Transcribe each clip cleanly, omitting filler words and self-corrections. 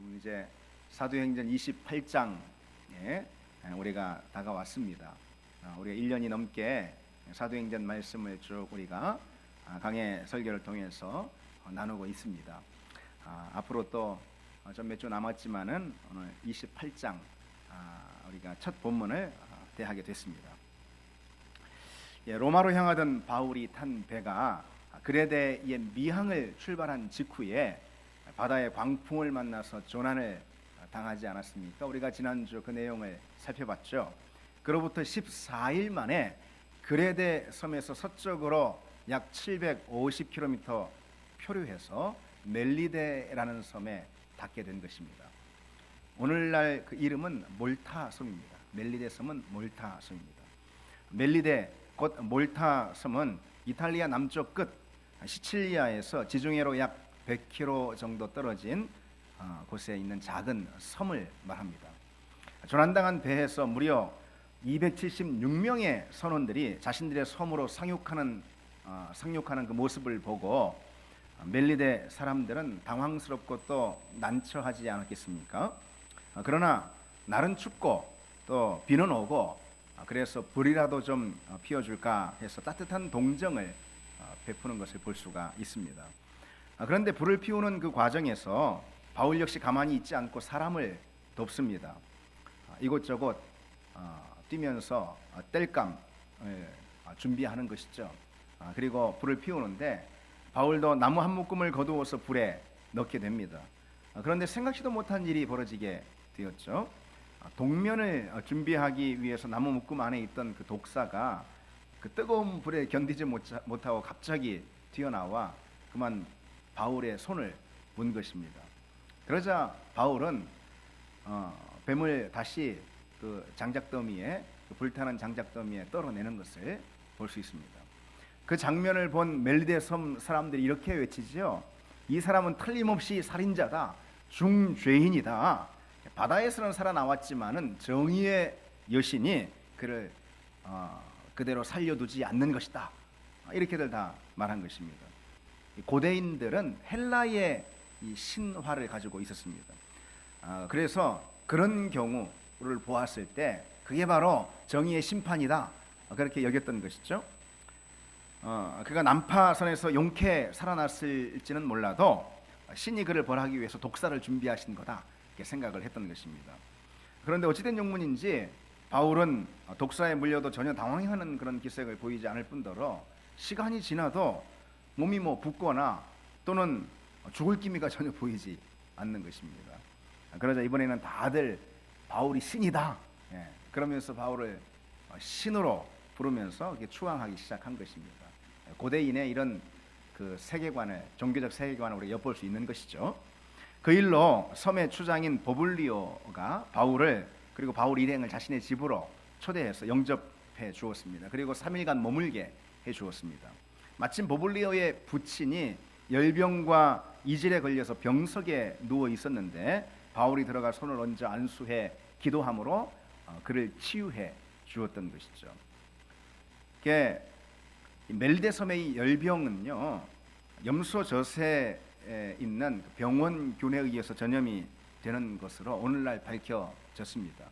여러분 이제 사도행전 28장에 우리가 다가왔습니다. 우리가 1년이 넘게 사도행전 말씀을 쭉 우리가 강해 설교를 통해서 나누고 있습니다. 앞으로 또 좀 몇 주 남았지만은 오늘 28장 우리가 첫 본문을 대하게 됐습니다. 로마로 향하던 바울이 탄 배가 그레데의 미항을 출발한 직후에 바다의 광풍을 만나서 조난을 당하지 않았습니까? 우리가 지난주 그 내용을 살펴봤죠. 그로부터 14일 만에 그레데 섬에서 서쪽으로 약 750km 표류해서 멜리데라는 섬에 닿게 된 것입니다. 오늘날 그 이름은 몰타 섬입니다. 멜리데 섬은 몰타 섬입니다. 멜리데 곧 몰타 섬은 이탈리아 남쪽 끝 시칠리아에서 지중해로 약 100km 정도 떨어진 곳에 있는 작은 섬을 말합니다. 조난당한 배에서 무려 276명의 선원들이 자신들의 섬으로 상륙하는 그 모습을 보고 멜리데 사람들은 당황스럽고 또 난처하지 않았겠습니까? 그러나 날은 춥고 또 비는 오고 그래서 불이라도 좀 피워줄까 해서 따뜻한 동정을 베푸는 것을 볼 수가 있습니다. 그런데 불을 피우는 그 과정에서 바울 역시 가만히 있지 않고 사람을 돕습니다. 이곳저곳 뛰면서 땔감을 준비하는 것이죠. 그리고 불을 피우는데 바울도 나무 한 묶음을 거두어서 불에 넣게 됩니다. 그런데 생각지도 못한 일이 벌어지게 되었죠. 동면을 준비하기 위해서 나무 묶음 안에 있던 그 독사가 그 뜨거운 불에 견디지 못하고 갑자기 튀어나와 그만 바울의 손을 문 것입니다. 그러자 바울은 뱀을 다시 그 장작더미에, 그 불타는 장작더미에 떨어내는 것을 볼 수 있습니다. 그 장면을 본 멜리데 섬 사람들이 이렇게 외치죠. 이 사람은 틀림없이 살인자다, 중죄인이다. 바다에서는 살아나왔지만은 정의의 여신이 그를 그대로 살려두지 않는 것이다. 이렇게들 다 말한 것입니다. 고대인들은 헬라의 이 신화를 가지고 있었습니다. 그래서 그런 경우를 보았을 때 그게 바로 정의의 심판이다, 그렇게 여겼던 것이죠. 그가 난파선에서 용케 살아났을지는 몰라도 신이 그를 벌하기 위해서 독사를 준비하신 거다, 이렇게 생각을 했던 것입니다. 그런데 어찌된 영문인지 바울은 독사에 물려도 전혀 당황하는 그런 기색을 보이지 않을 뿐더러 시간이 지나도 몸이 붓거나 또는 죽을 기미가 전혀 보이지 않는 것입니다. 그러자 이번에는 다들 바울이 신이다, 그러면서 바울을 신으로 부르면서 추앙하기 시작한 것입니다. 고대인의 이런 그 세계관을, 종교적 세계관을 우리가 엿볼 수 있는 것이죠. 그 일로 섬의 추장인 보블리오가 바울을, 그리고 바울 일행을 자신의 집으로 초대해서 영접해 주었습니다. 그리고 3일간 머물게 해 주었습니다. 마침 보블리오의 부친이 열병과 이질에 걸려서 병석에 누워 있었는데 바울이 들어가 손을 얹어 안수해 기도함으로 그를 치유해 주었던 것이죠. 멜리데 섬의 열병은요, 염소 젖에 있는 병원 균에 의해서 전염이 되는 것으로 오늘날 밝혀졌습니다.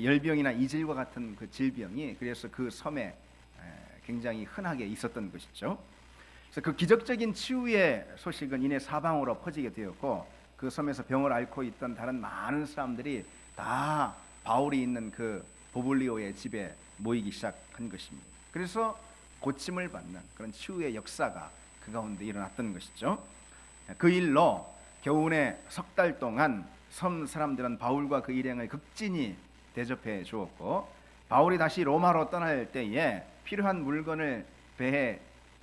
열병이나 이질과 같은 그 질병이 그래서 그 섬에 굉장히 흔하게 있었던 것이죠. 그래서 그 기적적인 치유의 소식은 이내 사방으로 퍼지게 되었고 그 섬에서 병을 앓고 있던 다른 많은 사람들이 다 바울이 있는 그 보블리오의 집에 모이기 시작한 것입니다. 그래서 고침을 받는 그런 치유의 역사가 그 가운데 일어났던 것이죠. 그 일로 겨우내 석 달 동안 섬 사람들은 바울과 그 일행을 극진히 대접해 주었고 바울이 다시 로마로 떠날 때에 필요한 물건을 배에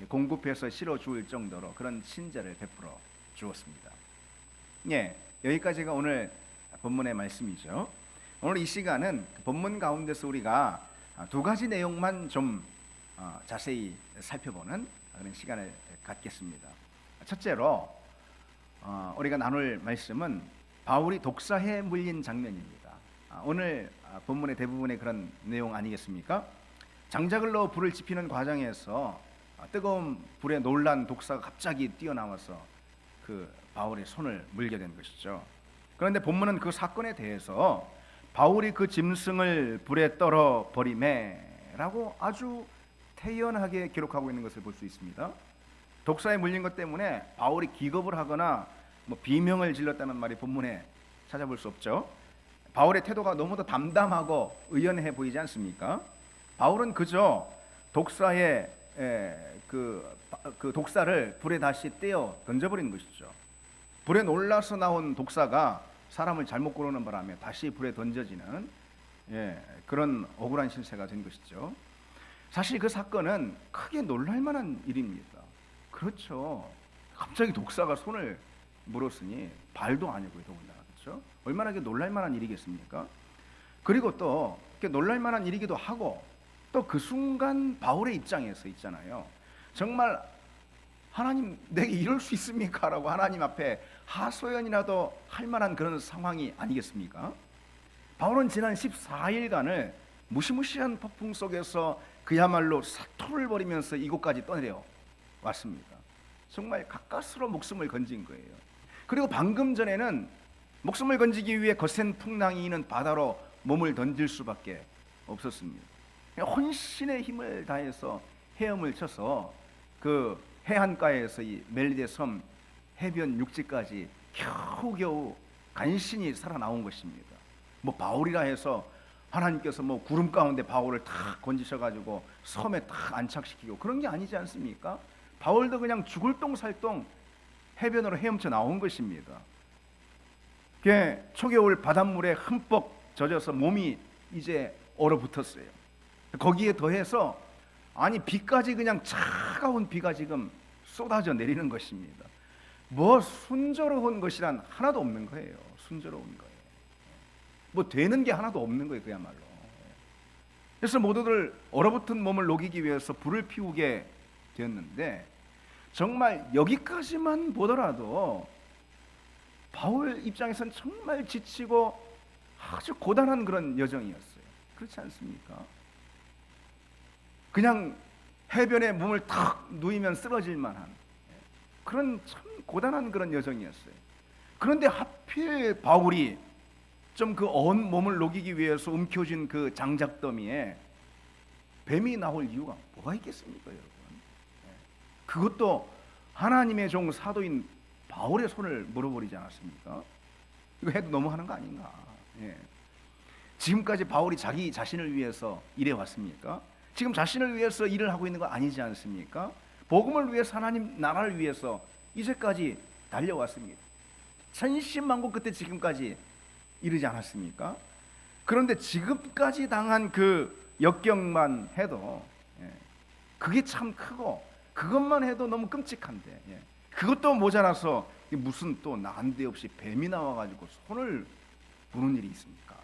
공급해서 실어 주을 정도로 그런 친절을 베풀어 주었습니다. 여기까지가 오늘 본문의 말씀이죠. 오늘 이 시간은 본문 가운데서 우리가 두 가지 내용만 좀 자세히 살펴보는 그런 시간을 갖겠습니다. 첫째로 우리가 나눌 말씀은 바울이 독사에 물린 장면입니다. 오늘 본문의 대부분의 그런 내용 아니겠습니까? 장작을 넣어 불을 지피는 과정에서 뜨거운 불에 놀란 독사가 갑자기 뛰어나와서 그 바울의 손을 물게 된 것이죠. 그런데 본문은 그 사건에 대해서 바울이 그 짐승을 불에 떨어 버리매라고 아주 태연하게 기록하고 있는 것을 볼 수 있습니다. 독사에 물린 것 때문에 바울이 기겁을 하거나 비명을 질렀다는 말이 본문에 찾아볼 수 없죠. 바울의 태도가 너무도 담담하고 의연해 보이지 않습니까? 바울은 그저 독사의 그 독사를 불에 다시 떼어 던져버리는 것이죠. 불에 놀라서 나온 독사가 사람을 잘못 고르는 바람에 다시 불에 던져지는 그런 억울한 신세가 된 것이죠. 사실 그 사건은 크게 놀랄 만한 일입니다. 그렇죠. 갑자기 독사가 손을 물었으니 발도 아니고 더군다나, 그렇죠? 얼마나 놀랄 만한 일이겠습니까? 그리고 또 놀랄 만한 일이기도 하고, 또 그 순간 바울의 입장에서 있잖아요. 정말 하나님, 내게 이럴 수 있습니까? 라고 하나님 앞에 하소연이라도 할 만한 그런 상황이 아니겠습니까? 바울은 지난 14일간을 무시무시한 폭풍 속에서 그야말로 사토를 벌이면서 이곳까지 떠내려 왔습니다. 정말 가까스로 목숨을 건진 거예요. 그리고 방금 전에는 목숨을 건지기 위해 거센 풍랑이 있는 바다로 몸을 던질 수밖에 없었습니다. 혼신의 힘을 다해서 헤엄을 쳐서 그 해안가에서 이 멜리데 섬 해변 육지까지 겨우겨우 간신히 살아나온 것입니다. 바울이라 해서 하나님께서 구름 가운데 바울을 탁 건지셔가지고 섬에 탁 안착시키고 그런 게 아니지 않습니까? 바울도 그냥 죽을 똥살똥 해변으로 헤엄쳐 나온 것입니다. 초겨울 바닷물에 흠뻑 젖어서 몸이 이제 얼어붙었어요. 거기에 더해서 비까지 그냥 차가운 비가 지금 쏟아져 내리는 것입니다. 순조로운 것이란 하나도 없는 거예요. 순조로운 거예요. 되는 게 하나도 없는 거예요, 그야말로. 그래서 모두들 얼어붙은 몸을 녹이기 위해서 불을 피우게 되었는데, 정말 여기까지만 보더라도 바울 입장에서는 정말 지치고 아주 고단한 그런 여정이었어요. 그렇지 않습니까? 그냥 해변에 몸을 탁 누이면 쓰러질 만한 그런 참 고단한 그런 여정이었어요. 그런데 하필 바울이 좀 그 언 몸을 녹이기 위해서 움켜쥔 그 장작더미에 뱀이 나올 이유가 뭐가 있겠습니까, 여러분? 그것도 하나님의 종 사도인 바울의 손을 물어버리지 않았습니까? 이거 해도 너무하는 거 아닌가? 지금까지 바울이 자기 자신을 위해서 일해왔습니까? 지금 자신을 위해서 일을 하고 있는 거 아니지 않습니까? 복음을 위해서, 하나님 나라를 위해서 이제까지 달려왔습니다. 천신만고 끝에 지금까지 이르지 않았습니까? 그런데 지금까지 당한 그 역경만 해도 그게 참 크고, 그것만 해도 너무 끔찍한데 그것도 모자라서 무슨 또 난데없이 뱀이 나와가지고 손을 무는 일이 있습니까?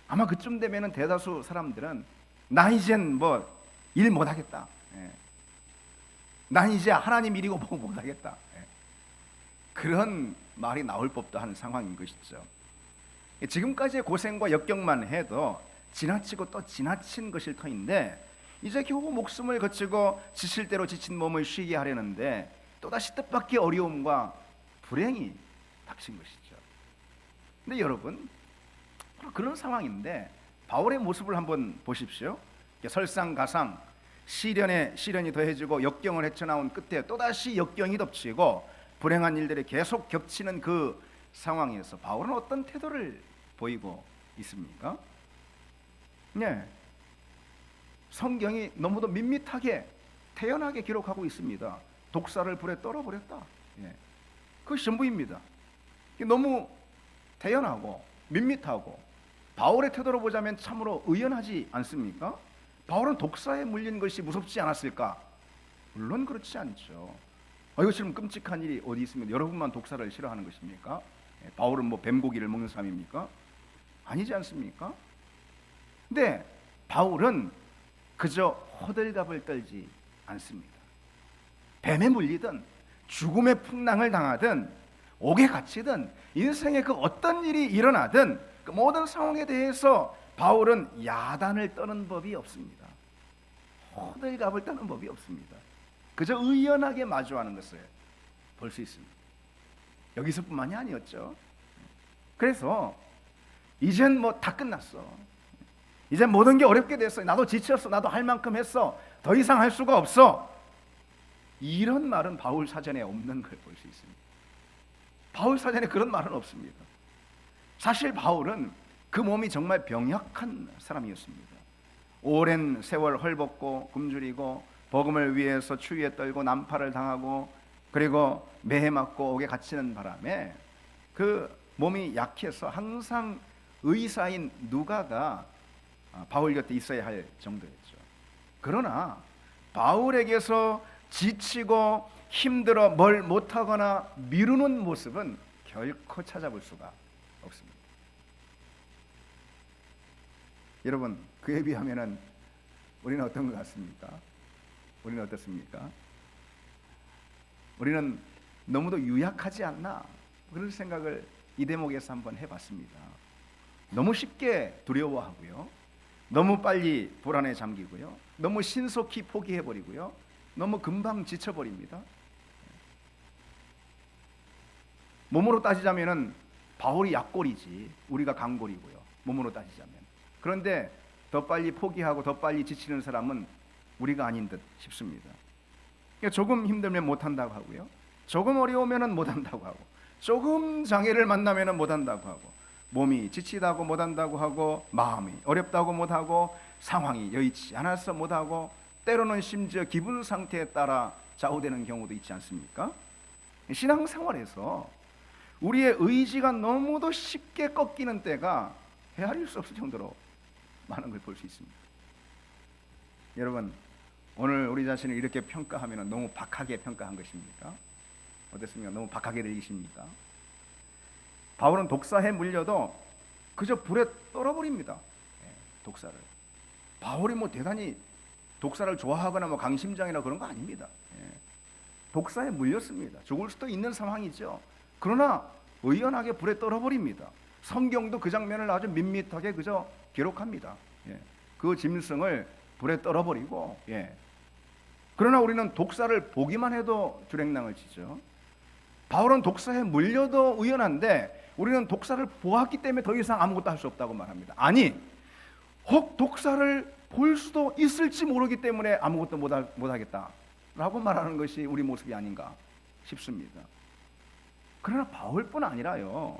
아마 그쯤 되면은 대다수 사람들은 나 이젠 일 못하겠다, 난 이제 하나님 일이고 뭐 못하겠다, 그런 말이 나올 법도 하는 상황인 것이죠. 지금까지의 고생과 역경만 해도 지나치고 또 지나친 것일 터인데, 이제 겨우 목숨을 거치고 지칠 대로 지친 몸을 쉬게 하려는데 또다시 뜻밖의 어려움과 불행이 닥친 것이죠. 근데 여러분, 그런 상황인데 바울의 모습을 한번 보십시오. 설상가상 시련에 시련이 더해지고 역경을 헤쳐나온 끝에 또다시 역경이 덮치고 불행한 일들이 계속 겹치는 그 상황에서 바울은 어떤 태도를 보이고 있습니까? 성경이 너무도 밋밋하게 태연하게 기록하고 있습니다. 독사를 불에 떨어버렸다. 그것이 전부입니다. 너무 태연하고 밋밋하고, 바울의 태도로 보자면 참으로 의연하지 않습니까? 바울은 독사에 물린 것이 무섭지 않았을까? 물론 그렇지 않죠. 이것처럼 끔찍한 일이 어디 있으면 여러분만 독사를 싫어하는 것입니까? 바울은 뱀고기를 먹는 사람입니까? 아니지 않습니까? 근데 바울은 그저 호들갑을 떨지 않습니다. 뱀에 물리든 죽음의 풍랑을 당하든 옥에 갇히든 인생의 그 어떤 일이 일어나든 그 모든 상황에 대해서 바울은 야단을 떠는 법이 없습니다. 호들갑을 떠는 법이 없습니다. 그저 의연하게 마주하는 것을 볼 수 있습니다. 여기서뿐만이 아니었죠. 그래서 이젠 뭐 다 끝났어. 이제 모든 게 어렵게 됐어. 나도 지쳤어. 나도 할 만큼 했어. 더 이상 할 수가 없어. 이런 말은 바울 사전에 없는 걸 볼 수 있습니다. 바울 사전에 그런 말은 없습니다. 사실 바울은 그 몸이 정말 병약한 사람이었습니다. 오랜 세월 헐벗고 굶주리고 복음을 위해서 추위에 떨고 난파를 당하고 그리고 매해 맞고 옥에 갇히는 바람에 그 몸이 약해서 항상 의사인 누가가 바울 곁에 있어야 할 정도였죠. 그러나 바울에게서 지치고 힘들어 뭘 못하거나 미루는 모습은 결코 찾아볼 수가 없습니다. 여러분, 그에 비하면 우리는 어떤 것 같습니까? 우리는 어떻습니까? 우리는 너무도 유약하지 않나? 그런 생각을 이 대목에서 한번 해봤습니다. 너무 쉽게 두려워하고요, 너무 빨리 불안에 잠기고요, 너무 신속히 포기해버리고요, 너무 금방 지쳐버립니다. 몸으로 따지자면은 바울이 약골이지 우리가 강골이고요, 몸으로 따지자면. 그런데 더 빨리 포기하고 더 빨리 지치는 사람은 우리가 아닌 듯 싶습니다. 그러니까 조금 힘들면 못한다고 하고요, 조금 어려우면 못한다고 하고, 조금 장애를 만나면 못한다고 하고, 몸이 지치다고 못한다고 하고, 마음이 어렵다고 못하고, 상황이 여의치 않아서 못하고, 때로는 심지어 기분 상태에 따라 좌우되는 경우도 있지 않습니까? 신앙생활에서 우리의 의지가 너무도 쉽게 꺾이는 때가 헤아릴 수 없을 정도로 많은 걸 볼 수 있습니다. 여러분, 오늘 우리 자신을 이렇게 평가하면 너무 박하게 평가한 것입니까? 어떻습니까? 너무 박하게 들리십니까? 바울은 독사에 물려도 그저 불에 떨어버립니다. 독사를. 바울이 뭐 대단히 독사를 좋아하거나 뭐 강심장이나 그런 거 아닙니다. 독사에 물렸습니다. 죽을 수도 있는 상황이죠. 그러나 의연하게 불에 떨어버립니다. 성경도 그 장면을 아주 밋밋하게 그저 기록합니다. 그 짐승을 불에 떨어버리고, 그러나 우리는 독사를 보기만 해도 주랭랑을 치죠. 바울은 독사에 물려도 의연한데 우리는 독사를 보았기 때문에 더 이상 아무것도 할 수 없다고 말합니다. 아니, 혹 독사를 볼 수도 있을지 모르기 때문에 아무것도 못하겠다라고 말하는 것이 우리 모습이 아닌가 싶습니다. 그러나 바울뿐 아니라요,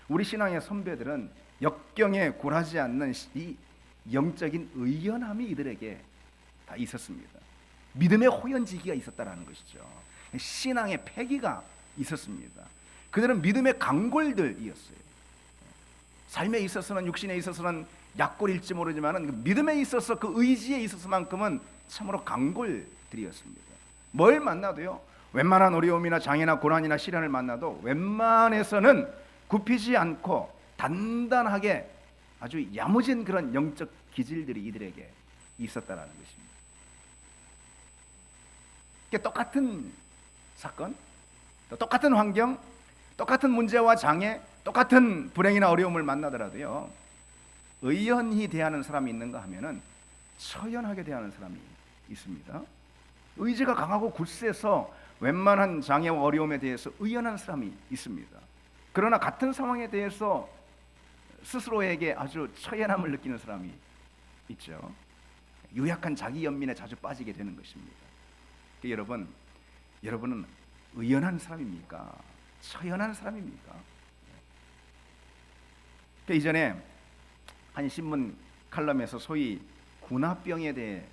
우리 신앙의 선배들은 역경에 굴하지 않는 이 영적인 의연함이 이들에게 다 있었습니다. 믿음의 호연지기가 있었다라는 것이죠. 신앙의 패기가 있었습니다. 그들은 믿음의 강골들이었어요. 삶에 있어서는, 육신에 있어서는 약골일지 모르지만 믿음에 있어서, 그 의지에 있어서만큼은 참으로 강골들이었습니다. 뭘 만나도요, 웬만한 어려움이나 장애나 고난이나 시련을 만나도 웬만해서는 굽히지 않고 단단하게 아주 야무진 그런 영적 기질들이 이들에게 있었다라는 것입니다. 똑같은 사건, 똑같은 환경, 똑같은 문제와 장애, 똑같은 불행이나 어려움을 만나더라도요, 의연히 대하는 사람이 있는가 하면은 처연하게 대하는 사람이 있습니다. 의지가 강하고 굳세서 웬만한 장애와 어려움에 대해서 의연한 사람이 있습니다. 그러나 같은 상황에 대해서 스스로에게 아주 처연함을 느끼는 사람이 있죠. 유약한 자기 연민에 자주 빠지게 되는 것입니다. 여러분은 의연한 사람입니까? 처연한 사람입니까? 이전에 한 신문 칼럼에서 소위 군화병에 대해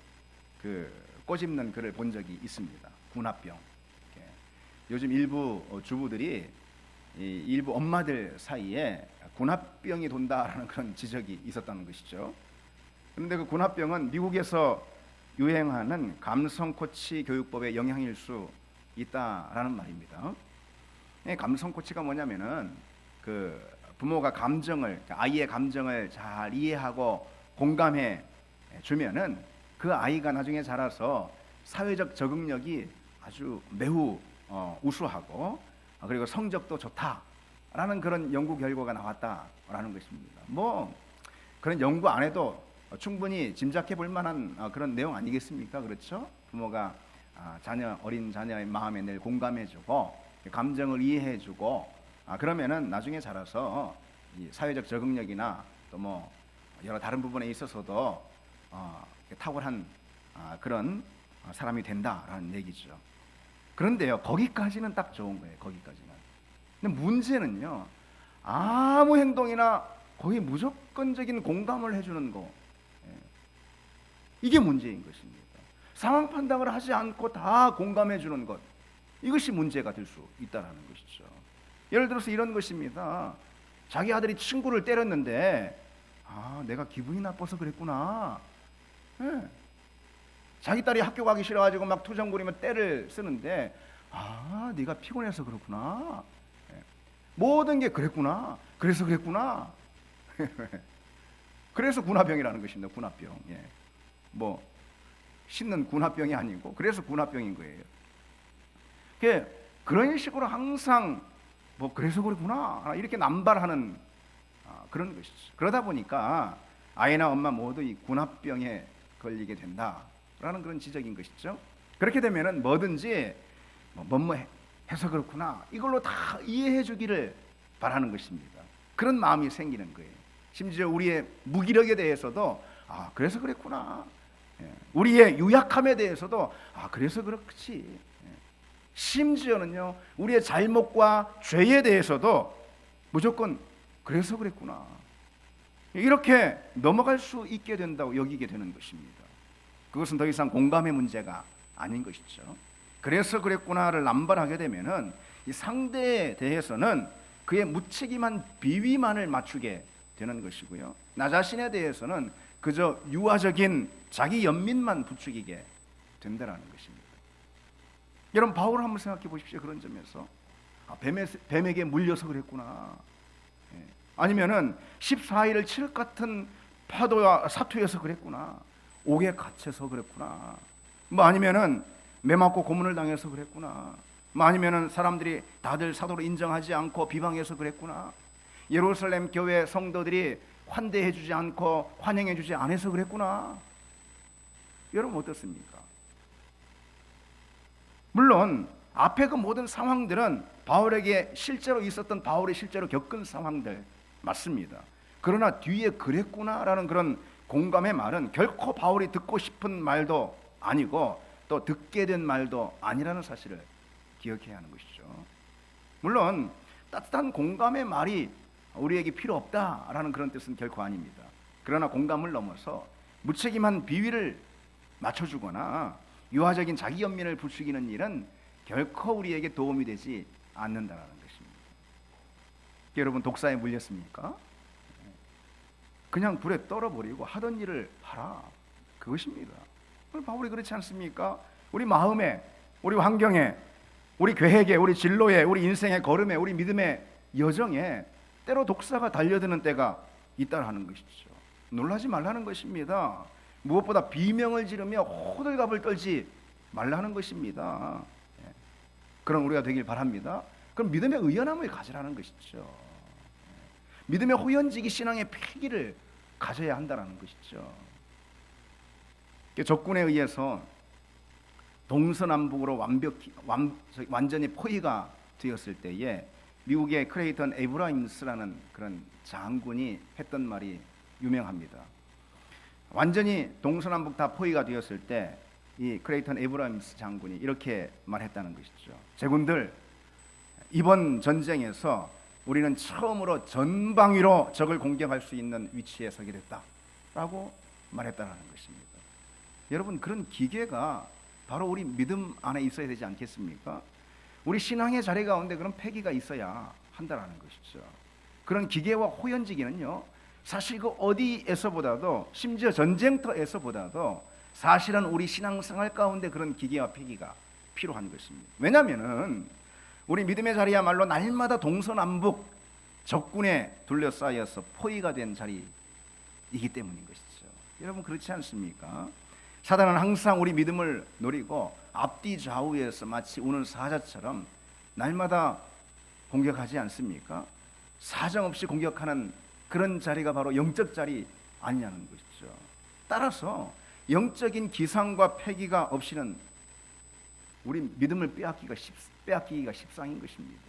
꼬집는 글을 본 적이 있습니다. 군화병. 요즘 일부 주부들이, 일부 엄마들 사이에 군화병이 돈다라는 그런 지적이 있었다는 것이죠. 그런데 그 군화병은 미국에서 유행하는 감성 코치 교육법의 영향일 수 있다라는 말입니다. 감성 코치가 뭐냐면은 그 부모가 아이의 감정을 잘 이해하고 공감해 주면은 그 아이가 나중에 자라서 사회적 적응력이 아주 매우 우수하고, 그리고 성적도 좋다라는 그런 연구 결과가 나왔다라는 것입니다. 뭐 그런 연구 안 해도 충분히 짐작해 볼 만한 그런 내용 아니겠습니까? 그렇죠? 부모가 어린 자녀의 마음에 늘 공감해 주고 감정을 이해해 주고 그러면은 나중에 자라서 이 사회적 적응력이나 또 뭐 여러 다른 부분에 있어서도 탁월한 그런 사람이 된다라는 얘기죠. 그런데요, 거기까지는 딱 좋은 거예요. 거기까지는. 근데 문제는요, 아무 행동이나 거의 무조건적인 공감을 해주는 거, 이게 문제인 것입니다. 상황 판단을 하지 않고 다 공감해 주는 것, 이것이 문제가 될 수 있다는 것이죠. 예를 들어서 이런 것입니다. 자기 아들이 친구를 때렸는데 내가 기분이 나빠서 그랬구나. 자기 딸이 학교 가기 싫어가지고 막 투정부리며 때를 쓰는데 네가 피곤해서 그렇구나. 모든 게 그랬구나. 그래서 그랬구나. 그래서 군화병이라는 것입니다. 군화병. 뭐 씻는 군화병이 아니고 그래서 군화병인 거예요. 그런 식으로 항상 뭐 그래서 그랬구나 이렇게 남발하는 그런 것이죠. 그러다 보니까 아이나 엄마 모두 이 군화병에 걸리게 된다라는 그런 지적인 것이죠. 그렇게 되면은 뭐든지 뭐뭐 해서 그렇구나 이걸로 다 이해해 주기를 바라는 것입니다. 그런 마음이 생기는 거예요. 심지어 우리의 무기력에 대해서도 그래서 그랬구나. 우리의 유약함에 대해서도 그래서 그렇지. 심지어는요, 우리의 잘못과 죄에 대해서도 무조건 그래서 그랬구나. 이렇게 넘어갈 수 있게 된다고 여기게 되는 것입니다. 그것은 더 이상 공감의 문제가 아닌 것이죠. 그래서 그랬구나를 남발하게 되면은 이 상대에 대해서는 그의 무책임한 비위만을 맞추게 되는 것이고요. 나 자신에 대해서는 그저 유아적인 자기 연민만 부추기게 된다는 것입니다. 여러분, 바울을 한번 생각해 보십시오. 그런 점에서 뱀에게 물려서 그랬구나. 아니면은 14일을 칠 것 같은 파도와 사투여서 그랬구나. 옥에 갇혀서 그랬구나. 뭐 아니면은 매 맞고 고문을 당해서 그랬구나. 뭐 아니면은 사람들이 다들 사도로 인정하지 않고 비방해서 그랬구나. 예루살렘 교회 성도들이 환대해주지 않고 환영해주지 않아서 그랬구나. 여러분 어떻습니까? 물론 앞에 그 모든 상황들은 바울에게 실제로 있었던, 바울이 실제로 겪은 상황들 맞습니다. 그러나 뒤에 그랬구나라는 그런 공감의 말은 결코 바울이 듣고 싶은 말도 아니고 또 듣게 된 말도 아니라는 사실을 기억해야 하는 것이죠. 물론 따뜻한 공감의 말이 우리에게 필요 없다라는 그런 뜻은 결코 아닙니다. 그러나 공감을 넘어서 무책임한 비위를 맞춰주거나 유아적인 자기 연민을 부추기는 일은 결코 우리에게 도움이 되지 않는다는 것입니다. 여러분, 독사에 물렸습니까? 그냥 불에 떨어버리고 하던 일을 하라, 그것입니다. 바울이 그렇지 않습니까? 우리 마음에, 우리 환경에, 우리 계획에, 우리 진로에, 우리 인생의 걸음에, 우리 믿음의 여정에 때로 독사가 달려드는 때가 있다는 것이죠. 놀라지 말라는 것입니다. 무엇보다 비명을 지르며 호들갑을 떨지 말라는 것입니다. 그런 우리가 되길 바랍니다. 그럼 믿음의 의연함을 가지라는 것이죠. 믿음의 호연지기 신앙의 패기를 가져야 한다는 것이죠. 적군에 의해서 동서남북으로 완전히 포위가 되었을 때에 미국의 크레이턴 에브라임스라는 그런 장군이 했던 말이 유명합니다. 완전히 동서남북 다 포위가 되었을 때 이 크레이턴 에브라임스 장군이 이렇게 말했다는 것이죠. 제군들, 이번 전쟁에서 우리는 처음으로 전방위로 적을 공격할 수 있는 위치에 서게 됐다라고 말했다는 것입니다. 여러분, 그런 기계가 바로 우리 믿음 안에 있어야 되지 않겠습니까? 우리 신앙의 자리 가운데 그런 패기가 있어야 한다는 것이죠. 그런 기계와 호연지기는요, 사실 그 어디에서보다도, 심지어 전쟁터에서보다도 사실은 우리 신앙생활 가운데 그런 기계와 패기가 필요한 것입니다. 왜냐하면은 우리 믿음의 자리야말로 날마다 동서남북 적군에 둘러싸여서 포위가 된 자리이기 때문인 것이죠. 여러분, 그렇지 않습니까? 사단은 항상 우리 믿음을 노리고 앞뒤 좌우에서 마치 우는 사자처럼 날마다 공격하지 않습니까? 사정없이 공격하는 그런 자리가 바로 영적 자리 아니냐는 것이죠. 따라서 영적인 기상과 패기가 없이는 우리 믿음을 빼앗기기가 십상인 것입니다.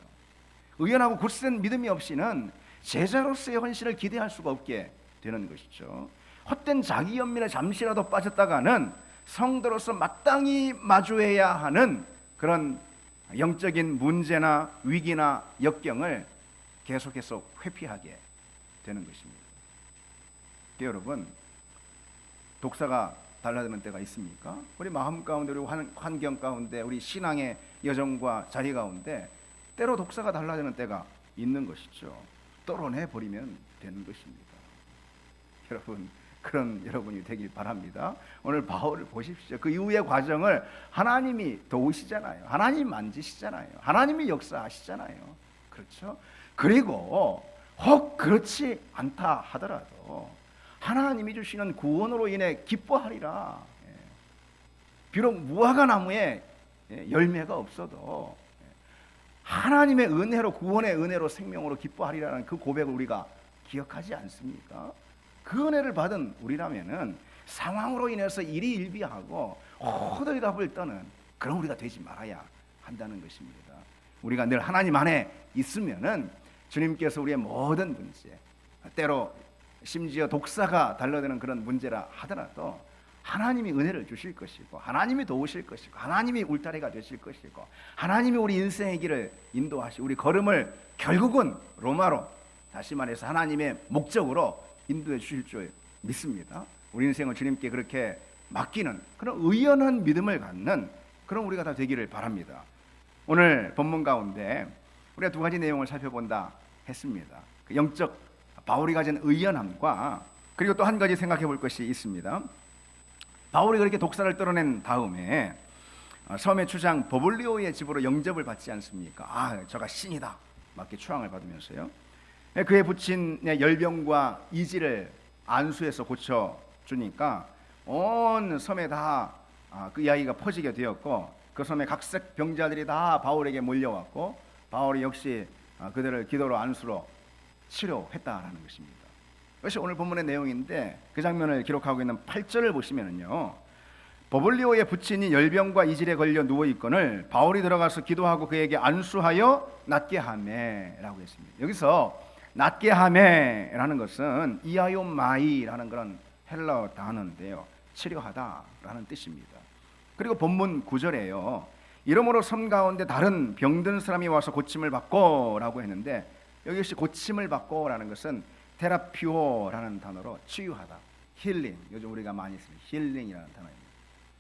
의연하고 굳센 믿음이 없이는 제자로서의 헌신을 기대할 수가 없게 되는 것이죠. 헛된 자기 연민에 잠시라도 빠졌다가는 성도로서 마땅히 마주해야 하는 그런 영적인 문제나 위기나 역경을 계속해서 회피하게 되는 것입니다. 여러분, 독사가 달라드는 때가 있습니까? 우리 마음 가운데, 우리 환경 가운데, 우리 신앙의 여정과 자리 가운데 때로 독사가 달라드는 때가 있는 것이죠. 떨어내버리면 되는 것입니다. 여러분, 그런 여러분이 되길 바랍니다. 오늘 바울을 보십시오. 그 이후의 과정을 하나님이 도우시잖아요. 하나님 만지시잖아요. 하나님이 역사하시잖아요. 그렇죠? 그리고 혹 그렇지 않다 하더라도 하나님이 주시는 구원으로 인해 기뻐하리라. 비록 무화과 나무에 열매가 없어도 하나님의 은혜로, 구원의 은혜로, 생명으로 기뻐하리라는 그 고백을 우리가 기억하지 않습니까? 그 은혜를 받은 우리라면은 상황으로 인해서 일희일비하고 호들갑을 떠는 그런 우리가 되지 말아야 한다는 것입니다. 우리가 늘 하나님 안에 있으면은 주님께서 우리의 모든 문제, 때로 심지어 독사가 달라드는 그런 문제라 하더라도 하나님이 은혜를 주실 것이고, 하나님이 도우실 것이고, 하나님이 울타리가 되실 것이고, 하나님이 우리 인생의 길을 인도하시고 우리 걸음을 결국은 로마로, 다시 말해서 하나님의 목적으로 인도해 주실 줄 믿습니다. 우리 인생을 주님께 그렇게 맡기는 그런 의연한 믿음을 갖는 그런 우리가 다 되기를 바랍니다. 오늘 본문 가운데 우리가 두 가지 내용을 살펴본다 했습니다. 그 영적 바울이 가진 의연함과, 그리고 또 한 가지 생각해 볼 것이 있습니다. 바울이 그렇게 독사를 떨어낸 다음에 섬의 추장 버블리오의 집으로 영접을 받지 않습니까? 아, 저가 신이다, 막 이렇게 추앙을 받으면서요. 그의 부친의 열병과 이지를 안수해서 고쳐주니까 온 섬에 다 그 이야기가 퍼지게 되었고, 그 섬의 각색 병자들이 다 바울에게 몰려왔고, 바울이 역시 그들을 기도로 안수로 치료했다라는 것입니다. 이것이 오늘 본문의 내용인데, 그 장면을 기록하고 있는 8절을 보시면은요, 버블리오의 부친이 열병과 이질에 걸려 누워있거늘 바울이 들어가서 기도하고 그에게 안수하여 낫게 하매라고 했습니다. 여기서 낫게 하매라는 것은 이아요마이라는 그런 헬라어 단어인데요, 치료하다라는 뜻입니다. 그리고 본문 9절에요, 이러므로 섬 가운데 다른 병든 사람이 와서 고침을 받고 라고 했는데, 여기 역시 고침을 받고 라는 것은 테라피오라는 단어로 치유하다, 힐링, 요즘 우리가 많이 쓰는 힐링이라는 단어입니다.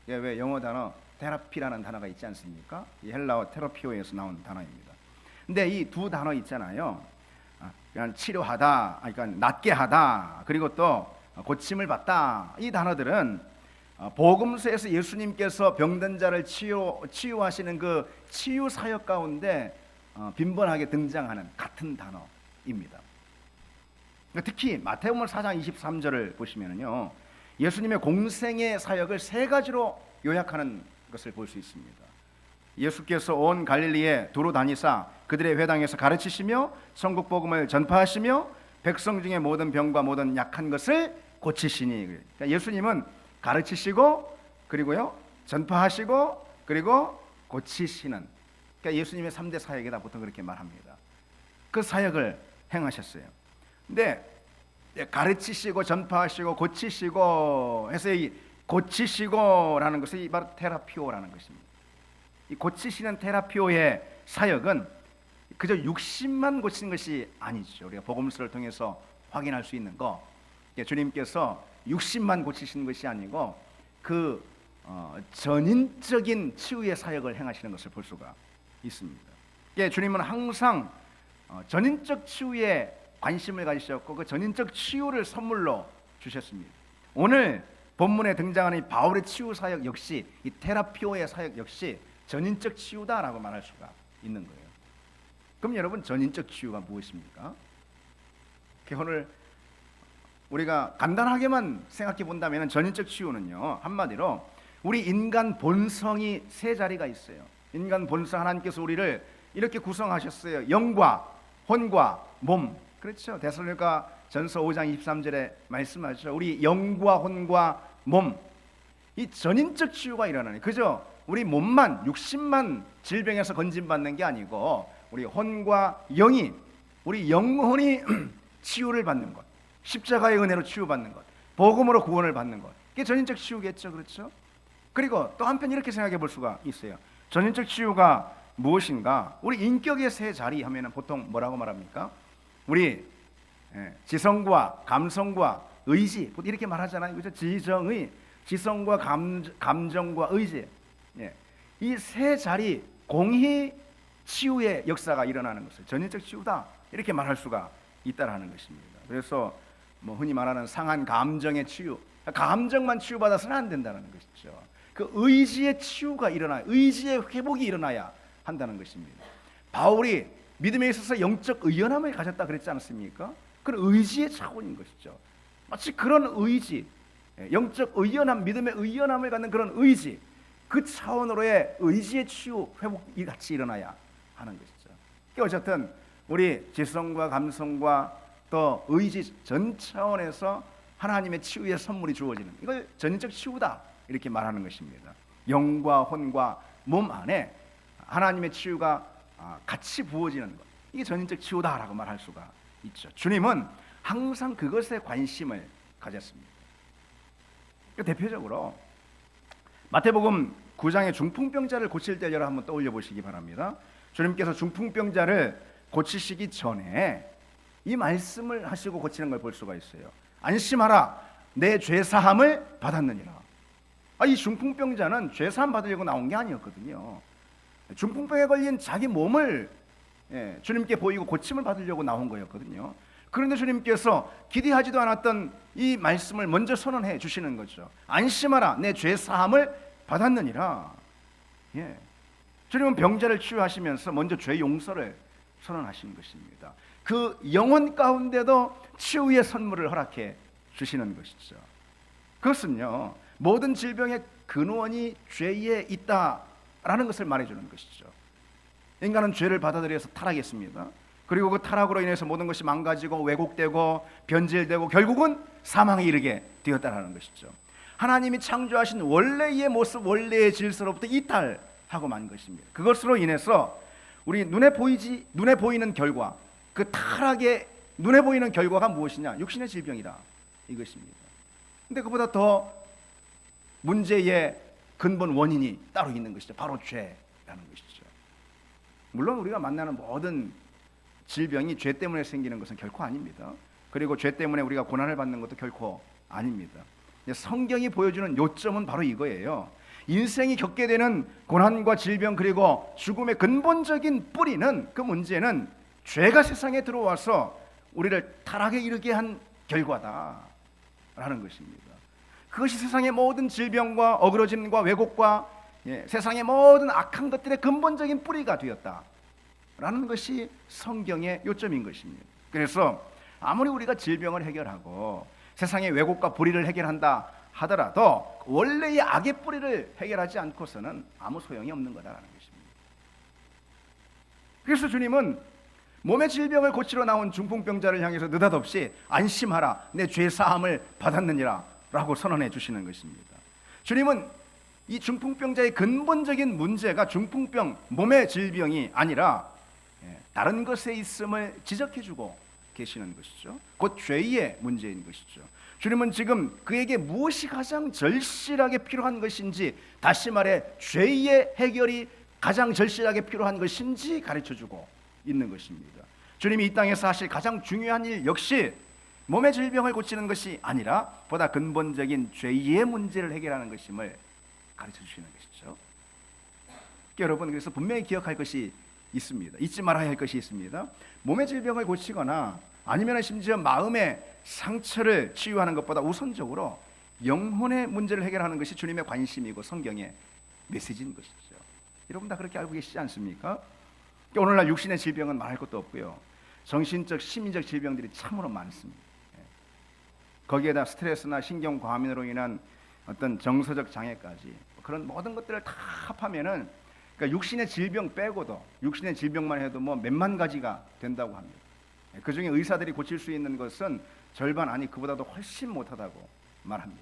왜 영어 단어 테라피라는 단어가 있지 않습니까? 이 헬라어 테라피오에서 나온 단어입니다. 근데 이 두 단어 있잖아요, 그냥 치료하다, 그러니까 낫게 하다, 그리고 또 고침을 받다, 이 단어들은 복음서에서 예수님께서 병든 자를 치유하시는 그 치유 사역 가운데 빈번하게 등장하는 같은 단어입니다. 특히 마태복음 4장 23절을 보시면요, 예수님의 공생의 사역을 세 가지로 요약하는 것을 볼 수 있습니다. 예수께서 온 갈릴리에 두루 다니사 그들의 회당에서 가르치시며 천국 복음을 전파하시며 백성 중에 모든 병과 모든 약한 것을 고치시니. 그러니까 예수님은 가르치시고, 그리고요 전파하시고, 그리고 고치시는, 그러니까 예수님의 3대 사역이다, 보통 그렇게 말합니다. 그 사역을 행하셨어요. 근데 가르치시고 전파하시고 고치시고 해서 이 고치시고라는 것이 바로 테라피오라는 것입니다. 이 고치시는 테라피오의 사역은 그저 육신만 고치는 것이 아니죠. 우리가 복음서를 통해서 확인할 수 있는 거, 주님께서 육신만 고치시는 것이 아니고 그 전인적인 치유의 사역을 행하시는 것을 볼 수가 있습니다. 주님은 항상 전인적 치유에 관심을 가지셨고, 그 전인적 치유를 선물로 주셨습니다. 오늘 본문에 등장하는 이 바울의 치유 사역 역시, 이 테라피오의 사역 역시 전인적 치유다라고 말할 수가 있는 거예요. 그럼 여러분, 전인적 치유가 무엇입니까? 오늘 우리가 간단하게만 생각해 본다면 전인적 치유는요, 한마디로 우리 인간 본성이 세 자리가 있어요. 인간 본성, 하나님께서 우리를 이렇게 구성하셨어요. 영과 혼과 몸. 그렇죠. 데살로니가 전서 5장 23절에 말씀하죠. 우리 영과 혼과 몸, 이 전인적 치유가 일어나는, 그저 우리 몸만, 육신만 질병에서 건진받는 게 아니고 우리 혼과 영이, 우리 영혼이 치유를 받는 것, 십자가의 은혜로 치유받는 것, 복음으로 구원을 받는 것, 이게 전인적 치유겠죠, 그렇죠? 그리고 또 한편 이렇게 생각해 볼 수가 있어요. 전인적 치유가 무엇인가? 우리 인격의 세 자리 하면은 보통 뭐라고 말합니까? 우리 지성과 감성과 의지 이렇게 말하잖아요, 그렇죠? 지성과 감정과 의지, 이 세 자리 공히 치유의 역사가 일어나는 것을 전인적 치유다 이렇게 말할 수가 있다라는 것입니다. 그래서 뭐 흔히 말하는 상한 감정의 치유, 감정만 치유받아서는 안 된다는 것이죠. 그 의지의 치유가 일어나야, 의지의 회복이 일어나야 한다는 것입니다. 바울이 믿음에 있어서 영적 의연함을 가졌다 그랬지 않습니까? 그런 의지의 차원인 것이죠. 마치 그런 의지, 영적 의연함, 믿음의 의연함을 갖는 그런 의지, 그 차원으로의 의지의 치유, 회복이 같이 일어나야 하는 것이죠. 어쨌든 우리 지성과 감성과 또 의지 전 차원에서 하나님의 치유의 선물이 주어지는, 이걸 전인적 치유다 이렇게 말하는 것입니다. 영과 혼과 몸 안에 하나님의 치유가 같이 부어지는 것, 이게 전인적 치유다라고 말할 수가 있죠. 주님은 항상 그것에 관심을 가졌습니다. 대표적으로 마태복음 9장의 중풍병자를 고칠 때를 한번 떠올려 보시기 바랍니다. 주님께서 중풍병자를 고치시기 전에 이 말씀을 하시고 고치는 걸 볼 수가 있어요. 안심하라, 내 죄사함을 받았느니라. 이 중풍병자는 죄사함 받으려고 나온 게 아니었거든요. 중풍병에 걸린 자기 몸을 주님께 보이고 고침을 받으려고 나온 거였거든요. 그런데 주님께서 기대하지도 않았던 이 말씀을 먼저 선언해 주시는 거죠. 안심하라, 내 죄사함을 받았느니라. 주님은 병자를 치유하시면서 먼저 죄 용서를 선언하신 것입니다. 그 영혼 가운데도 치유의 선물을 허락해 주시는 것이죠. 그것은요, 모든 질병의 근원이 죄에 있다라는 것을 말해주는 것이죠. 인간은 죄를 받아들여서 타락했습니다. 그리고 그 타락으로 인해서 모든 것이 망가지고 왜곡되고 변질되고 결국은 사망에 이르게 되었다라는 것이죠. 하나님이 창조하신 원래의 모습, 원래의 질서로부터 이탈하고 만 것입니다. 그것으로 인해서 우리 눈에 보이는 결과, 그 타락의 눈에 보이는 결과가 무엇이냐? 육신의 질병이다 이것입니다. 근데 그보다 더 문제의 근본 원인이 따로 있는 것이죠. 바로 죄라는 것이죠. 물론 우리가 만나는 모든 질병이 죄 때문에 생기는 것은 결코 아닙니다. 그리고 죄 때문에 우리가 고난을 받는 것도 결코 아닙니다. 성경이 보여주는 요점은 바로 이거예요. 인생이 겪게 되는 고난과 질병 그리고 죽음의 근본적인 뿌리는, 그 문제는 죄가 세상에 들어와서 우리를 타락에 이르게 한 결과다라는 것입니다. 그것이 세상의 모든 질병과 어그러짐과 왜곡과 세상의 모든 악한 것들의 근본적인 뿌리가 되었다라는 것이 성경의 요점인 것입니다. 그래서 아무리 우리가 질병을 해결하고 세상의 왜곡과 불의를 해결한다 하더라도 원래의 악의 뿌리를 해결하지 않고서는 아무 소용이 없는 거다라는 것입니다. 그래서 주님은 몸의 질병을 고치러 나온 중풍병자를 향해서 느닷없이 안심하라, 내 죄사함을 받았느니라 라고 선언해 주시는 것입니다. 주님은 이 중풍병자의 근본적인 문제가 중풍병, 몸의 질병이 아니라 다른 것에 있음을 지적해 주고 계시는 것이죠. 곧 죄의 문제인 것이죠. 주님은 지금 그에게 무엇이 가장 절실하게 필요한 것인지, 다시 말해 죄의 해결이 가장 절실하게 필요한 것인지 가르쳐주고 있는 것입니다. 주님이 이 땅에서 하실 가장 중요한 일 역시 몸의 질병을 고치는 것이 아니라 보다 근본적인 죄의 문제를 해결하는 것임을 가르쳐주시는 것이죠. 여러분, 그래서 분명히 기억할 것이 있습니다. 잊지 말아야 할 것이 있습니다. 몸의 질병을 고치거나 아니면 심지어 마음의 상처를 치유하는 것보다 우선적으로 영혼의 문제를 해결하는 것이 주님의 관심이고 성경의 메시지인 것이죠. 여러분 다 그렇게 알고 계시지 않습니까? 오늘날 육신의 질병은 말할 것도 없고요. 정신적, 심리적 질병들이 참으로 많습니다. 거기에다 스트레스나 신경 과민으로 인한 어떤 정서적 장애까지, 그런 모든 것들을 다 합하면은, 그러니까 육신의 질병 빼고도, 육신의 질병만 해도 뭐 몇만 가지가 된다고 합니다. 그 중에 의사들이 고칠 수 있는 것은 절반, 아니 그보다도 훨씬 못하다고 말합니다.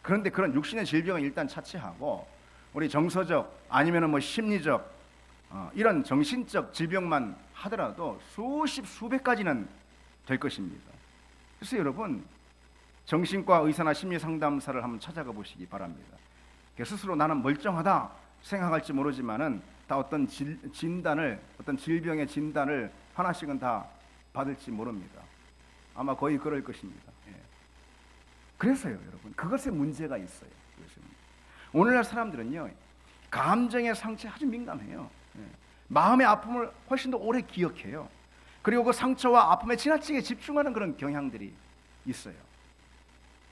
그런데 그런 육신의 질병을 일단 차치하고 우리 정서적 아니면은 뭐 심리적 이런 정신적 질병만 하더라도 수십 수백 가지는 될 것입니다. 그래서 여러분, 정신과 의사나 심리상담사를 한번 찾아가 보시기 바랍니다. 스스로 나는 멀쩡하다 생각할지 모르지만은 다 어떤 진단을, 어떤 질병의 진단을 하나씩은 다 받을지 모릅니다. 아마 거의 그럴 것입니다. 그래서요, 여러분, 그것에 문제가 있어요. 오늘날 사람들은요, 감정의 상처에 아주 민감해요. 마음의 아픔을 훨씬 더 오래 기억해요. 그리고 그 상처와 아픔에 지나치게 집중하는 그런 경향들이 있어요.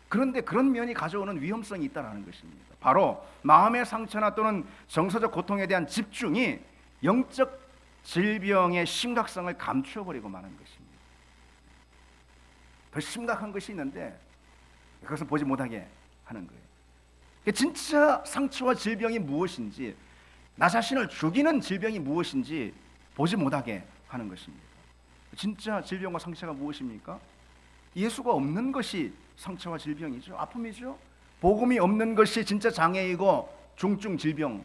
그런데 그런 면이 가져오는 위험성이 있다는 것입니다. 바로 마음의 상처나 또는 정서적 고통에 대한 집중이 영적 질병의 심각성을 감추어버리고 마는 것입니다. 더 심각한 것이 있는데 그것을 보지 못하게 하는 거예요. 진짜 상처와 질병이 무엇인지, 나 자신을 죽이는 질병이 무엇인지 보지 못하게 하는 것입니다. 진짜 질병과 상처가 무엇입니까? 예수가 없는 것이 상처와 질병이죠. 아픔이죠. 복음이 없는 것이 진짜 장애이고 중증 질병인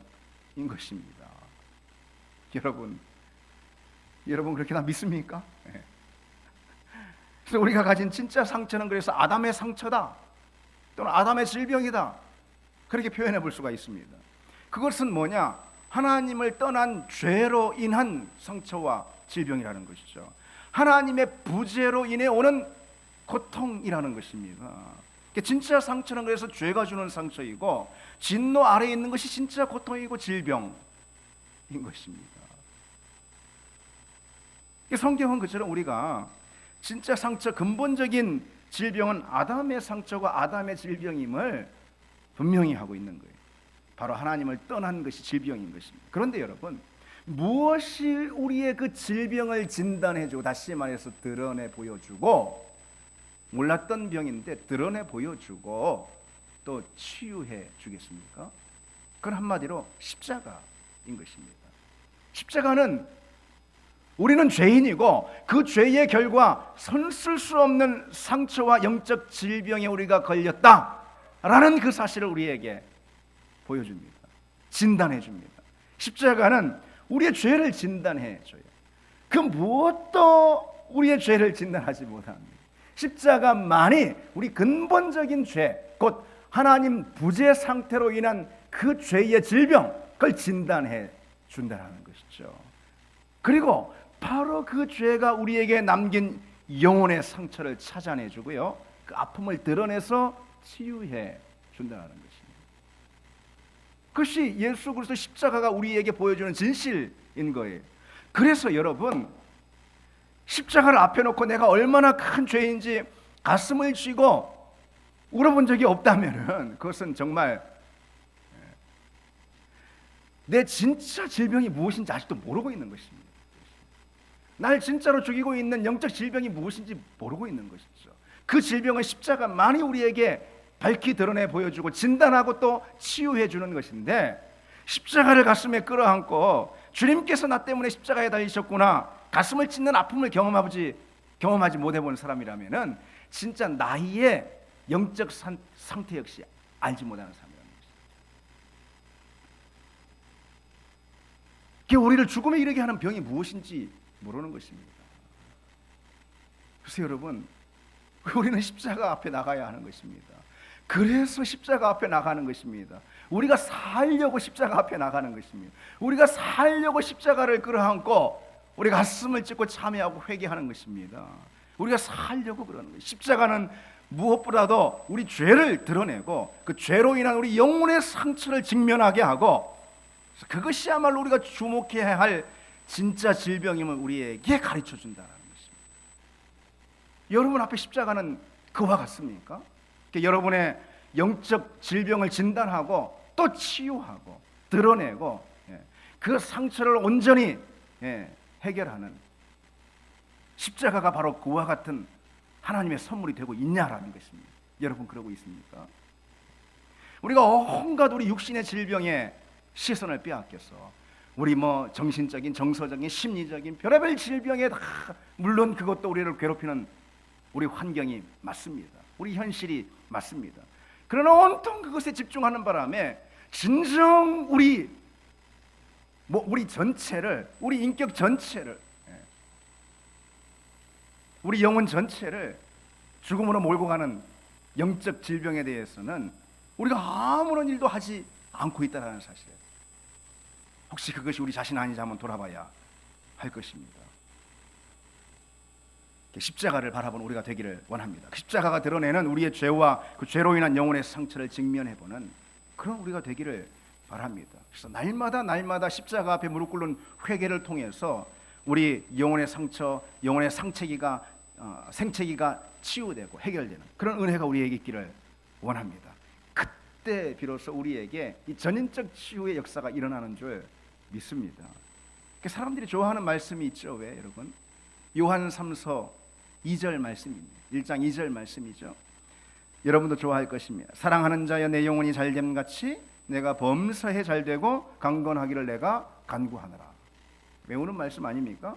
것입니다. 여러분 그렇게 다 믿습니까? 그래서 우리가 가진 진짜 상처는 그래서 아담의 상처다 또는 아담의 질병이다, 그렇게 표현해 볼 수가 있습니다. 그것은 뭐냐? 하나님을 떠난 죄로 인한 상처와 질병이라는 것이죠. 하나님의 부재로 인해 오는 고통이라는 것입니다. 진짜 상처는 그래서 죄가 주는 상처이고 진노 아래에 있는 것이 진짜 고통이고 질병인 것입니다. 성경은 그처럼 우리가 진짜 상처, 근본적인 질병은 아담의 상처가 아담의 질병임을 분명히 하고 있는 거예요. 바로 하나님을 떠난 것이 질병인 것입니다. 그런데 여러분, 무엇이 우리의 그 질병을 진단해주고, 다시 말해서 드러내 보여주고, 몰랐던 병인데 드러내 보여주고 또 치유해 주겠습니까? 그건 한마디로 십자가인 것입니다. 십자가는 우리는 죄인이고 그 죄의 결과 손쓸 수 없는 상처와 영적 질병에 우리가 걸렸다라는 그 사실을 우리에게 보여줍니다. 진단해 줍니다. 십자가는 우리의 죄를 진단해 줘요. 그 무엇도 우리의 죄를 진단하지 못합니다. 십자가만이 우리 근본적인 죄, 곧 하나님 부재 상태로 인한 그 죄의 질병, 그걸 진단해 준다는 것이죠. 그리고 바로 그 죄가 우리에게 남긴 영혼의 상처를 찾아내 주고요, 그 아픔을 드러내서 치유해 준다는 것입니다. 그것이 예수 그리스도 십자가가 우리에게 보여주는 진실인 거예요. 그래서 여러분, 십자가를 앞에 놓고 내가 얼마나 큰 죄인지 가슴을 쥐고 울어본 적이 없다면은 그것은 정말 내 진짜 질병이 무엇인지 아직도 모르고 있는 것입니다. 날 진짜로 죽이고 있는 영적 질병이 무엇인지 모르고 있는 것이죠. 그 질병은 십자가만이 우리에게 밝히 드러내 보여주고 진단하고 또 치유해 주는 것인데, 십자가를 가슴에 끌어안고 주님께서 나 때문에 십자가에 달리셨구나, 가슴을 찢는 아픔을 경험하지 못해본 사람이라면은 진짜 나의 영적 상태 역시 알지 못하는 사람이라는 것입니다. 그게 우리를 죽음에 이르게 하는 병이 무엇인지 모르는 것입니다. 그래서 여러분, 우리는 십자가 앞에 나가야 하는 것입니다. 그래서 십자가 앞에 나가는 것입니다. 우리가 살려고 십자가 앞에 나가는 것입니다. 우리가 살려고 십자가를 끌어안고 우리 가슴을 찢고 참여하고 회개하는 것입니다. 우리가 살려고 그러는 거예요. 십자가는 무엇보다도 우리 죄를 드러내고 그 죄로 인한 우리 영혼의 상처를 직면하게 하고, 그것이야말로 우리가 주목해야 할 진짜 질병임을 우리에게 가르쳐 준다는 것입니다. 여러분 앞에 십자가는 그와 같습니까? 여러분의 영적 질병을 진단하고 또 치유하고 드러내고 그 상처를 온전히 해결하는 십자가가 바로 그와 같은 하나님의 선물이 되고 있냐라는 것입니다. 여러분 그러고 있습니까? 우리가 온갖 우리 육신의 질병에 시선을 빼앗겨서 우리 정신적인, 정서적인, 심리적인 별의별 질병에 다, 물론 그것도 우리를 괴롭히는 우리 환경이 맞습니다. 우리 현실이 맞습니다. 그러나 온통 그것에 집중하는 바람에 진정 우리 우리 전체를, 우리 인격 전체를, 우리 영혼 전체를 죽음으로 몰고 가는 영적 질병에 대해서는 우리가 아무런 일도 하지 않고 있다는 사실. 혹시 그것이 우리 자신 아닌지 한번 돌아봐야 할 것입니다. 십자가를 바라보는 우리가 되기를 원합니다. 십자가가 드러내는 우리의 죄와 그 죄로 인한 영혼의 상처를 직면해보는 그런 우리가 되기를 바랍니다. 그래서 날마다 십자가 앞에 무릎 꿇는 회개를 통해서 우리 영혼의 상처, 영혼의 생채기가 치유되고 해결되는 그런 은혜가 우리에게 있기를 원합니다. 그때 비로소 우리에게 이 전인적 치유의 역사가 일어나는 줄 믿습니다. 사람들이 좋아하는 말씀이 있죠. 왜 여러분? 요한 3서 2절 말씀입니다. 1장 2절 말씀이죠. 여러분도 좋아할 것입니다. 사랑하는 자여 내 영혼이 잘됨 같이 내가 범사에 잘되고 강건하기를 내가 간구하노라. 외우는 말씀 아닙니까?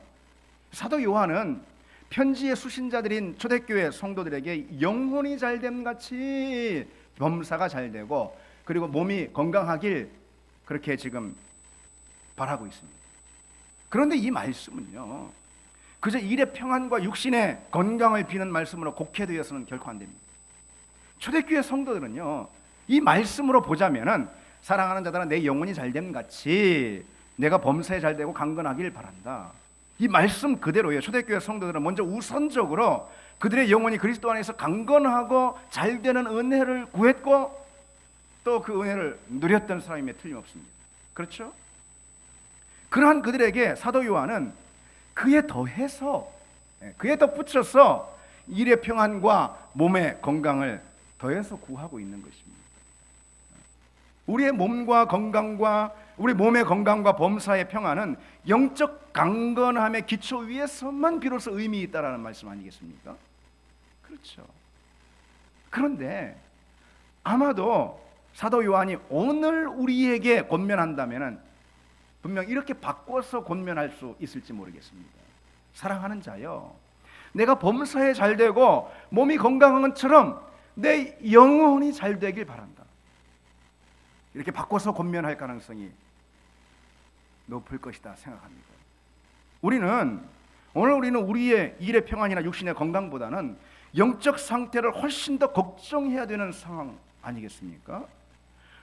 사도 요한은 편지의 수신자들인 초대교회 성도들에게 영혼이 잘됨 같이 범사가 잘되고 그리고 몸이 건강하길 그렇게 지금 바라고 있습니다. 그런데 이 말씀은요, 그저 일의 평안과 육신의 건강을 비는 말씀으로 곡해되어서는 결코 안 됩니다. 초대교회 성도들은요, 이 말씀으로 보자면은 사랑하는 자들아 내 영혼이 잘됨 같이 내가 범사에 잘되고 강건하길 바란다. 이 말씀 그대로예요. 초대교회 성도들은 먼저 우선적으로 그들의 영혼이 그리스도 안에서 강건하고 잘되는 은혜를 구했고 또 그 은혜를 누렸던 사람임에 틀림없습니다. 그렇죠? 그러한 그들에게 사도 요한은 그에 더해서, 그에 덧붙여서 일의 평안과 몸의 건강을 더해서 구하고 있는 것입니다. 우리의 몸과 건강과 우리 몸의 건강과 범사의 평안은 영적 강건함의 기초 위에서만 비로소 의미 있다라는 말씀 아니겠습니까? 그렇죠. 그런데 아마도 사도 요한이 오늘 우리에게 권면한다면은 분명 이렇게 바꿔서 권면할 수 있을지 모르겠습니다. 사랑하는 자여, 내가 범사에 잘되고 몸이 건강한 것처럼 내 영혼이 잘되길 바란다. 이렇게 바꿔서 권면할 가능성이 높을 것이다 생각합니다. 오늘 우리는 우리의 일의 평안이나 육신의 건강보다는 영적 상태를 훨씬 더 걱정해야 되는 상황 아니겠습니까?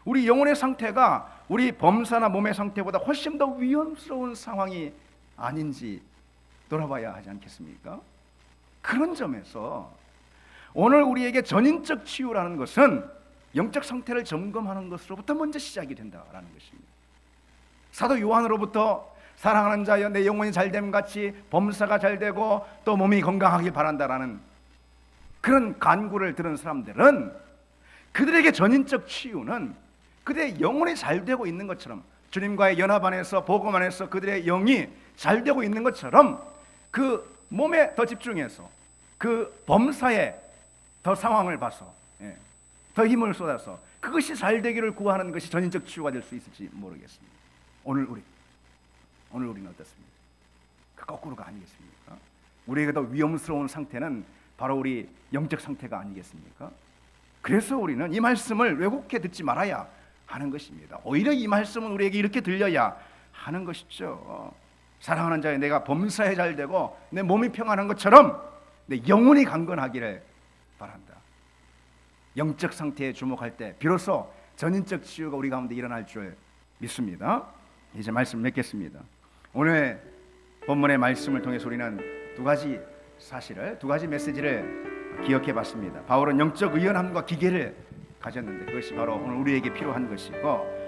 우리 영혼의 상태가 우리 범사나 몸의 상태보다 훨씬 더 위험스러운 상황이 아닌지 돌아봐야 하지 않겠습니까? 그런 점에서 오늘 우리에게 전인적 치유라는 것은 영적 상태를 점검하는 것으로부터 먼저 시작이 된다라는 것입니다. 사도 요한으로부터 사랑하는 자여 내 영혼이 잘됨 같이 범사가 잘되고 또 몸이 건강하길 바란다라는 그런 간구를 들은 사람들은 그들에게 전인적 치유는 그들의 영혼이 잘되고 있는 것처럼, 주님과의 연합 안에서 복음 안에서 그들의 영이 잘되고 있는 것처럼 그 몸에 더 집중해서 그 범사에 더 상황을 봐서 더 힘을 쏟아서 그것이 잘되기를 구하는 것이 전인적 치유가 될 수 있을지 모르겠습니다. 오늘 우리는 어떻습니까? 그 거꾸로가 아니겠습니까? 우리에게 더 위험스러운 상태는 바로 우리 영적 상태가 아니겠습니까? 그래서 우리는 이 말씀을 왜곡해 듣지 말아야 하는 것입니다. 오히려 이 말씀은 우리에게 이렇게 들려야 하는 것이죠. 사랑하는 자여 내가 범사에 잘되고 내 몸이 평안한 것처럼 내 영혼이 강건하기를 바란다. 영적 상태에 주목할 때 비로소 전인적 치유가 우리 가운데 일어날 줄 믿습니다. 이제 말씀 맺겠습니다. 오늘 본문의 말씀을 통해서 우리는 두 가지 사실을, 두 가지 메시지를 기억해 봤습니다. 바울은 영적 의연함과 기계를 가졌는데 그것이 바로 오늘 우리에게 필요한 것이고,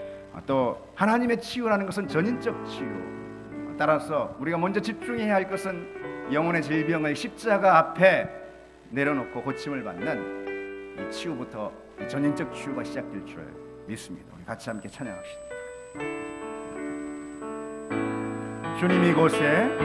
또 하나님의 치유라는 것은 전인적 치유. 따라서 우리가 먼저 집중해야 할 것은 영혼의 질병을 십자가 앞에 내려놓고 고침을 받는 이 치유부터, 이 전인적 치유가 시작될 줄 믿습니다. 우리 같이 함께 찬양합시다. 주님 이곳에